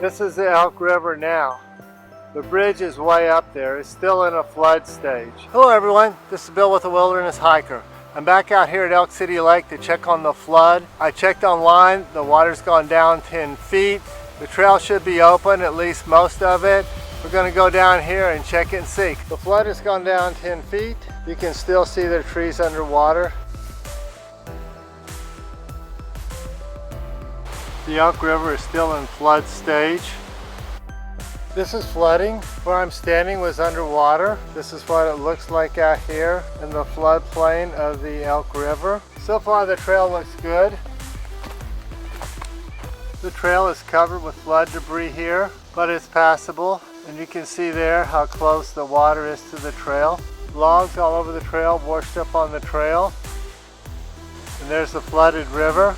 This is the Elk River now. The bridge is way up there. It's still in a flood stage. Hello everyone, this is Bill with the Wilderness Hiker. I'm back out here at Elk City Lake to check on the flood. I checked online, the water's gone down 10 feet. The trail should be open, at least most of it. We're going to go down here and check it and see. The flood has gone down 10 feet. You can still see the trees underwater. The Elk River is still in flood stage. This is flooding. Where I'm standing was underwater. This is what it looks like out here in the floodplain of the Elk River. So far the trail looks good. The trail is covered with flood debris here, but it's passable. And you can see there how close the water is to the trail. Logs all over the trail, washed up on the trail. And there's the flooded river.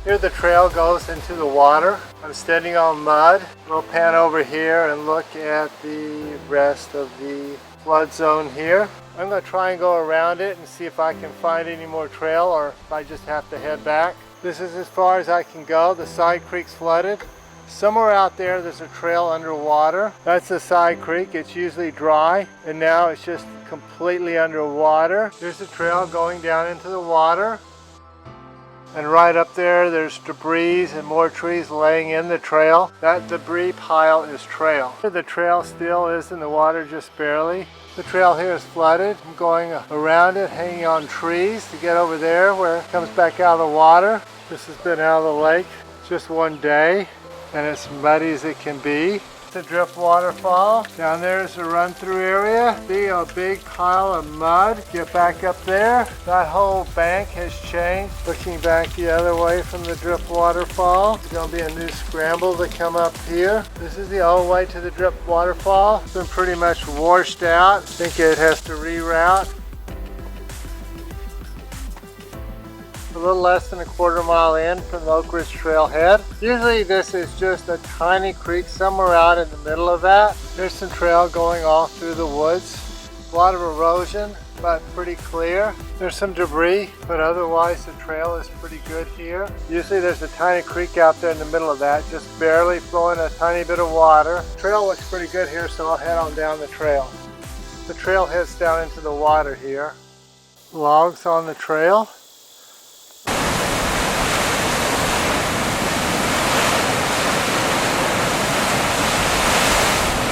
Here the trail goes into the water. I'm standing on mud. We'll pan over here and look at the rest of the flood zone here. I'm going to try and go around it and see if I can find any more trail or if I just have to head back. This is as far as I can go. The side creek's flooded. Somewhere out there there's a trail underwater. That's the side creek. It's usually dry and now it's just completely underwater. There's a trail going down into the water. And right up there, there's debris and more trees laying in the trail. That debris pile is trail. The trail still is in the water just barely. The trail here is flooded. I'm going around it, hanging on trees to get over there where it comes back out of the water. This has been out of the lake just one day, and it's muddy as it can be. It's a drift waterfall. Down there is a run-through area. See a big pile of mud. Get back up there. That whole bank has changed. Looking back the other way from the drift waterfall. It's going to be a new scramble to come up here. This is the old way to the drift waterfall. It's been pretty much washed out. I think it has to reroute. A little less than a quarter mile in from the Oak Ridge Trailhead. Usually this is just a tiny creek somewhere out in the middle of that. There's some trail going all through the woods. A lot of erosion, but pretty clear. There's some debris, but otherwise the trail is pretty good here. Usually there's a tiny creek out there in the middle of that, just barely flowing a tiny bit of water. The trail looks pretty good here, so I'll head on down the trail. The trail heads down into the water here. Logs on the trail.